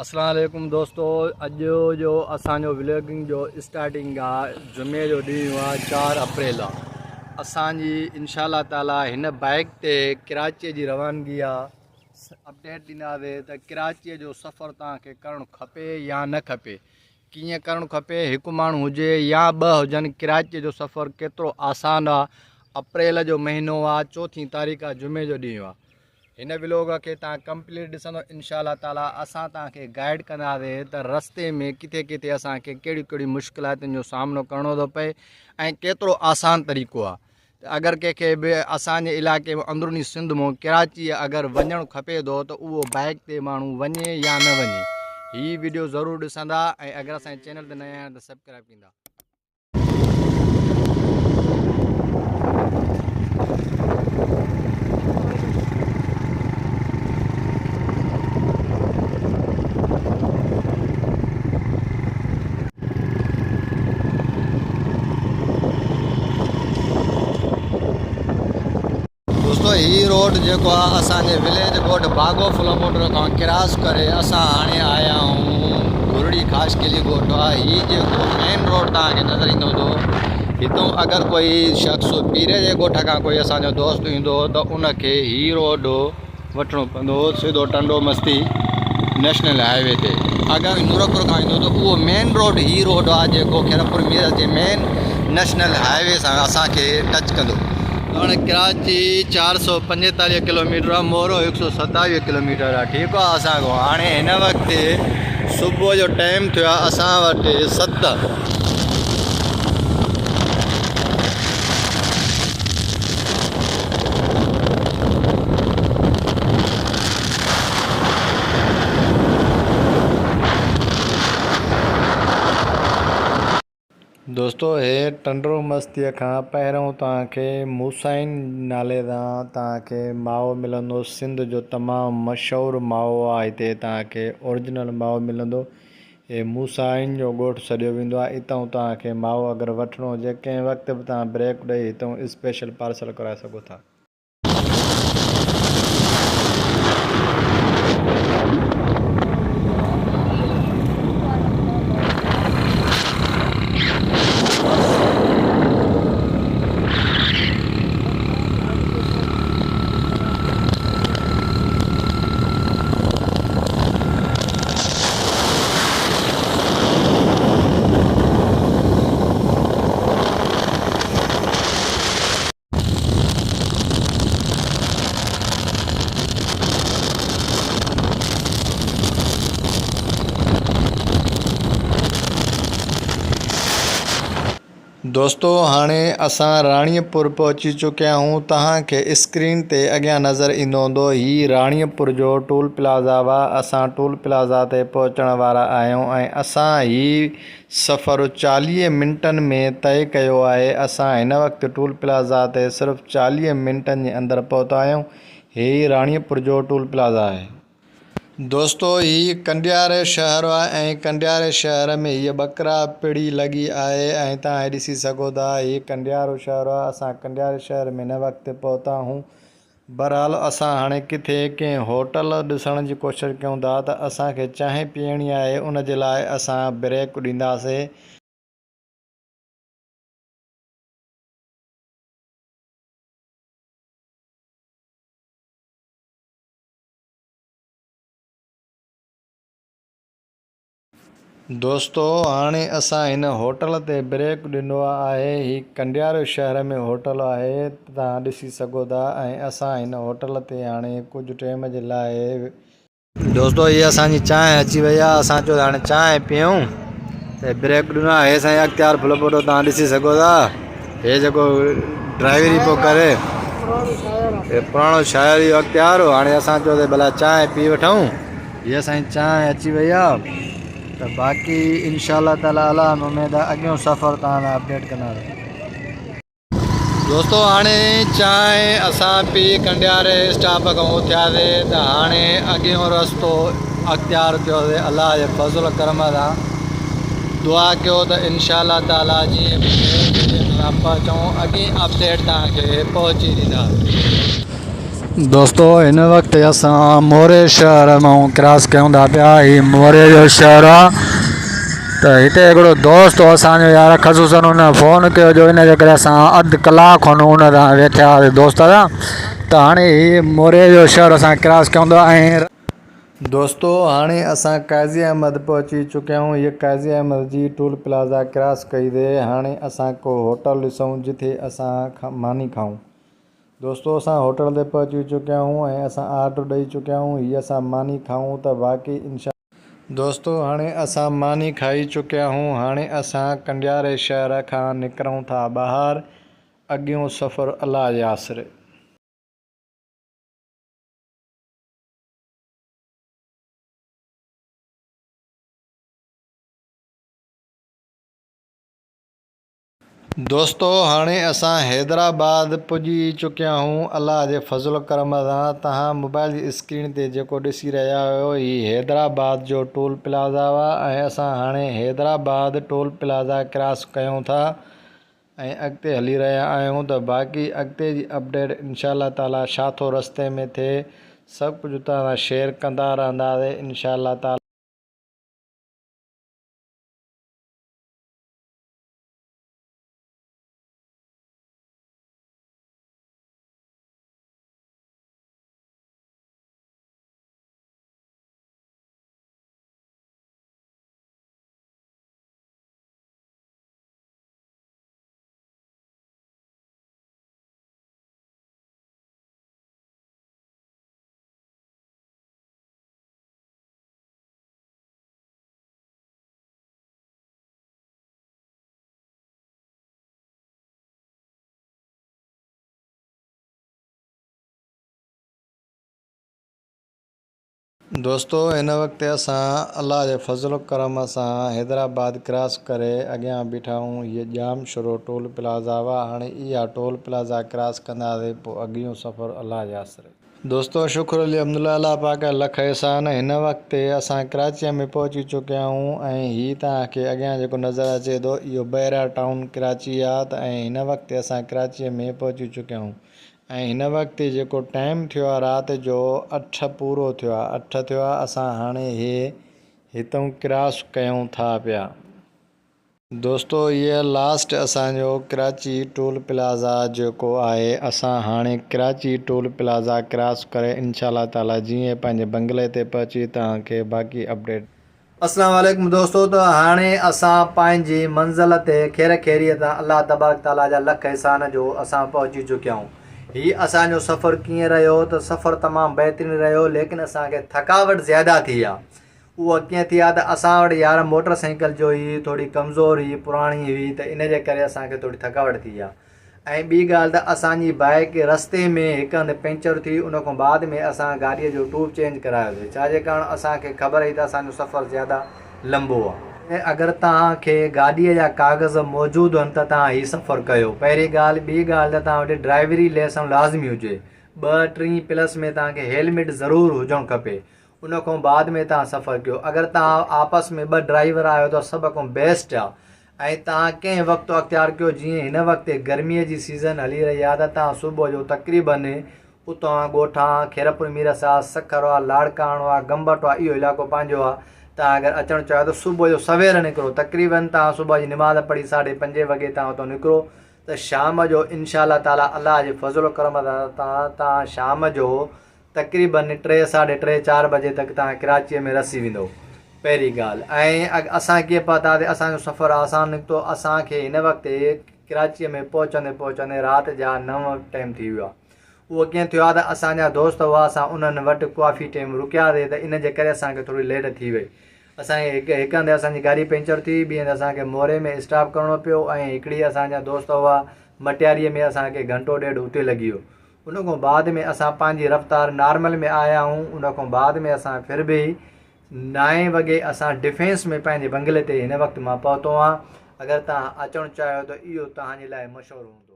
अस्सलाम वालेकुम दोस्तों। अॼु जो असांजो व्लॉगिंग जो स्टार्टिंग आहे जुमे जो ॾींहुं आहे 4 अप्रैल आहे। असांजी इंशाअल्लाह ताला हिन बाइक ते कराचीअ जी रवानगी आहे। अपडेट ॾींदासीं त कराचीअ जो सफ़र तव्हांखे करणु खपे या न खपे, कीअं करणु खपे, हिकु माण्हू हुजे या ॿ हुजनि, कराचीअ जो सफ़र केतिरो आसान आहे। अप्रैल जो महीनो आहे, 4 तारीख़ आहे, जुमे जो ॾींहुं आहे। हिन व्लॉग खे तव्हां कंप्लीट ॾिसंदो इंशाअल्लाह ताला। असां तव्हांखे गाइड कंदासीं त रस्ते में किथे किथे असांखे कहिड़ियूं कहिड़ियूं मुश्किलातुनि जो सामनो करिणो थो पए ऐं केतिरो आसान तरीक़ो आहे। त अगरि कंहिंखे बि असांजे इलाइक़े में अंदरूनी सिंध मां कराची अगरि वञणु खपे थो त उहो बाइक ते माण्हू वञे या न वञे, हीअ वीडियो ज़रूरु ॾिसंदा ऐं अगरि असांजे चैनल ते नया आहिनि त सब्सक्राइब कंदा। दोस्तों ही रोड जेको आहे असांजे विलेज कोट बागो फ्लोमोटर खां क्रॉस करे असां हाणे आया आहियूं घुरड़ी ख़ासि किली ॻोठ आहे। हीअ जेको मेन रोड तव्हांखे नज़र ईंदो हुओ, हितां अगरि कोई शख़्स पीरे जे ॻोठ खां कोई असांजो दोस्त ईंदो त उनखे ही रोड वठिणो पवंदो हो, सिधो टंडो मस्ती नेशनल हाईवे ते। अगरि नूरपुर खां ईंदो त उहो मेन रोड ही रोड आहे जेको खैरपुर मीरज जे मेन नेशनल हाईवे सां असांखे टच कंदो। हाणे कराची 445 किलोमीटर आहे, मोरो 127 किलोमीटर आहे। ठीकु आहे, असांखो हाणे हिन वक़्तु सुबुह जो टाइम थियो आहे असां वटि 7। दोस्तों हे टंडो मस्तीअ खां पहिरियों तव्हांखे मूसाइन नाले सां तव्हांखे माओ मिलंदो। सिंध जो तमामु मशहूरु माओ आहे, हिते तव्हांखे ओरिजिनल माओ मिलंदो। हे मूसाइन जो ॻोठु सॾियो वेंदो आहे। हितां तव्हांखे माओ अगरि वठिणो हुजे कंहिं वक़्तु बि तव्हां ब्रेक ॾेई हितां स्पेशल पार्सल कराए सघो था। दोस्तों हाणे असां राणीपुर पहुची चुकिया आहियूं। तव्हांखे स्क्रीन ते अॻियां नज़र ईंदो हूंदो, ही राणीपुर जो टोल प्लाज़ा हुआ। असां टोल प्लाज़ा ते पहुचण वारा आहियूं ऐं असां ही सफ़र 40 मिंटनि में तय कयो आहे। असां हिन वक़्तु टोल प्लाज़ा ते सिर्फ़ु 40 मिंटनि जे अंदरि पहुता आहियूं। ही राणीपुर जो टोल प्लाज़ा आहे। दोस्तों ही कंडियार शहर आहे ऐं कंडियार शहर में हीअ बकरा पिड़ी लॻी आहे ऐं तव्हां ॾिसी सघो था हीअ कंडियार शहर आहे। असां कंडियार शहर में हिन वक़्तु पहुता आहियूं। बहरहाल असां हाणे किथे कंहिं होटल ॾिसण जी कोशिशि कयूं था त असांखे चांहि पीअणी आहे, उन जे लाइ असां ब्रेक ॾींदासीं। दोस्तों हाणे असां हिन होटल ते ब्रेक ॾिनो आहे। ही कंडियार शहर में होटल आहे, तव्हां ॾिसी सघो था ऐं असां हिन होटल ते हाणे कुझु टाइम जे लाइ। दोस्तों हीअ असांजी चांहि अची वई आहे। असां चयो हाणे चांहि पीऊं त ब्रेक ॾिनो आहे। हे साईं अख़्तियार फ्लोमोटर तव्हां ॾिसी सघो था, हे जेको ड्राइवरी पियो करे, हे पुराणो शाइर इहो अख़्तियार हो। हाणे असां चयो त भला चांहि पी वठूं। हीअ असांजी चांहि अची वई आहे त बाक़ी इंशाअल्लाह ताला अल्लाह में उमेद आहे अॻियों सफ़र तव्हां लाइ अपडेट कंदासीं। दोस्तों हाणे चांहि असां पी कंडियार स्टॉप खां उथियासीं त हाणे अॻियों रस्तो अख़्तियार कयोसीं। अलाह जे फज़ल करम सां दुआ कयो त इंशाअल्लाह ताला जीअं पहुचूं अॻी अपडेट तव्हांखे पहुची ॾींदासीं। दोस्तों इन वक्त असां मोरे शहर में क्रॉस कयूं था पिया। ही मोरे जो शहर आहे त हिते हिकिड़ो दोस्त हो असांजो यार ख़सूसन हुन फ़ोन कयो जो इन जे करे असां अधु कलाक खनि हुन सां वेठा हुआसीं दोस्त सां। त हाणे ही मोरे जो शहर असां क्रॉस कयूं था ऐं दोस्तों हाणे असां काज़ी अहमद पहुची चुकिया आहियूं। ये काज़ी अहमद जी टोल प्लाज़ा क्रॉस कईदे हाणे असां को होटल ॾिसूं जिथे असां मानी खाऊं। दोस्तों असां होटल ते पहुची चुकिया आहियूं ऐं असां ऑर्डर ॾेई चुकिया आहियूं। हीअ असां मानी खाऊं त बाक़ी दोस्तों हाणे असां मानी खाई चुकिया आहियूं। हाणे असां कंडियारे शहर खां निकिरूं था ॿाहिरि। अॻियों सफ़र अलाह यासिर। दोस्तों हाणे असां हैदराबाद पुॼी चुकिया आहियूं। अलाह जे फज़ल करम सां तव्हां मोबाइल जी स्क्रीन ते जेको ॾिसी रहिया आहियो ही हैदराबाद जो टोल प्लाज़ा हुआ ऐं असां हाणे हैदराबाद टोल प्लाज़ा क्रॉस कयूं था ऐं अॻिते हली रहिया आहियूं। त बाक़ी अॻिते जी अपडेट इंशाअल्लाह ताला छा थो रस्ते में थिए सभु कुझु तव्हां शेयर कंदा रहंदासीं इंशाअल्लाह ताला। दोस्तों हिन वक़्तु असां अलाह जे फज़ल करम सां हैदराबाद क्रॉस करे अॻियां बीठा आहियूं। हीअ जाम शुरू टोल प्लाज़ा हुआ। हाणे इहा टोल प्लाज़ा क्रॉस कंदासीं पोइ अॻियों सफ़र अलाह यासिर। दोस्तों शुक्र अल्हम्दुलिल्लाह अल्लाह पाक लख एहसान। हिन वक़्तु असां कराचीअ में पहुची चुकिया आहियूं ऐं हीअ तव्हांखे अॻियां जेको नज़र अचे थो इहो बैरा टाउन कराची आहे। त ऐं हिन वक़्तु असां कराचीअ में पहुची चुकिया आहियूं ऐं हिन वक़्तु जेको टाइम थियो आहे राति जो 8 पूरो थियो आहे 8 थियो आहे। असां हाणे हितां क्रॉस कयूं था पिया। दोस्तों ये लास्ट असांजो कराची टोल प्लाज़ा जेको आहे असां हाणे कराची टोल प्लाज़ा क्रॉस करे इंशाअल्लाह ताला जीअं पंहिंजे बंगले ते पहुची तव्हांखे बाक़ी अपडेट। अस्सलाम वालेकुम दोस्तों। त हाणे असां पंहिंजी मंज़िल ते ख़ैर ख़ैरियत अल्लाह तबारक ताला जा लख एहसान जो असां पहुची चुकिया आहियूं। ही असांजो सफ़र कीअं रहियो त सफ़र तमामु बहितरीनु रहियो लेकिन असांखे थकावट ज़्यादा थी आहे। उहा कीअं थी आहे त असां वटि यार मोटरसाइकिल जो ही थोरी कमज़ोर हुई पुराणी हुई त इन जे करे असांखे थोरी थकावट थी आहे। ऐं ॿी ॻाल्हि त असांजी बाइक रस्ते में हिकु हंधि पंचर थी उन खां बाद में असां गाॾीअ जो ट्यूब चेंज करायोसीं छाजे कारण असांखे ख़बर हुई त असांजो सफ़र ज़्यादा लंबो आहे। ऐं अगरि तव्हांखे गाॾीअ जा काग़ज़ मौजूदु आहिनि त तव्हां हीउ सफ़रु कयो। पहिरीं ॻाल्हि ॿी ॻाल्हि त तव्हां वटि ड्राइवरी लाइसेंस लाज़मी हुजे 2-3 प्लस में तव्हांखे हेलमेट ज़रूरु हुजणु खपे। उन खां बाद में तव्हां सफ़रु कयो। अगरि तव्हां आपस में 2 ड्राइवर आहियो त सभ खां बेस्ट आहे। ऐं तव्हां कंहिं वक़्तु अख़्तियार कयो जीअं हिन वक़्तु गर्मीअ जी सीज़न हली रही आहे त तव्हां सुबुह जो तक़रीबन उतां ॻोठां खैरपुर मीरसा सखर लाड़काणो गंबट इहो इलाइक़ो पंहिंजो आहे। तव्हां अगरि अचणु चाहियो त सुबुह जो सवेर निकिरो तक़रीबन तव्हां सुबुह जी निमाज़ पढ़ी 5:30 वॻे तव्हां उतां निकिरो त शाम जो इंशाअल्लाह ताला अलाह जे फज़ल करम तव्हां शाम जो तक़रीबन 3, 3:30, 4 बजे तक तव्हां कराचीअ में रसी वेंदो पहिरीं ॻाल्हि। ऐं असां कीअं पहुता ते असांजो सफ़रु आसानु निकितो। असांखे हिन वक़्तु कराचीअ में पहुचंदे राति जा 9 टाइम थी वियो आहे। उहो कीअं थियो आहे त असांजा दोस्त हुआ असां उन्हनि वटि काफ़ी टाइम रुकियासीं त इन जे करे असांखे थोरी लेट थी वई। असांखे हिकु हंधि असांजी गाॾी पंचर थी ॿी हंधि असांखे मोरे में स्टॉप करिणो पियो ऐं हिकिड़ी असांजा दोस्त हुआ मटियारीअ में असांखे 1-1.5 घंटो हुते लॻी वियो। उन खां बाद में असां पंहिंजी रफ़्तार नॉर्मल में आया आहियूं। उन खां बाद में असां फिर बि 9 वॻे असां डिफेंस में पंहिंजे बंगले ते हिन वक़्तु मां पहुतो आहियां। अगरि तव्हां अचणु चाहियो त इहो तव्हांजे लाइ मशहूरु हूंदो।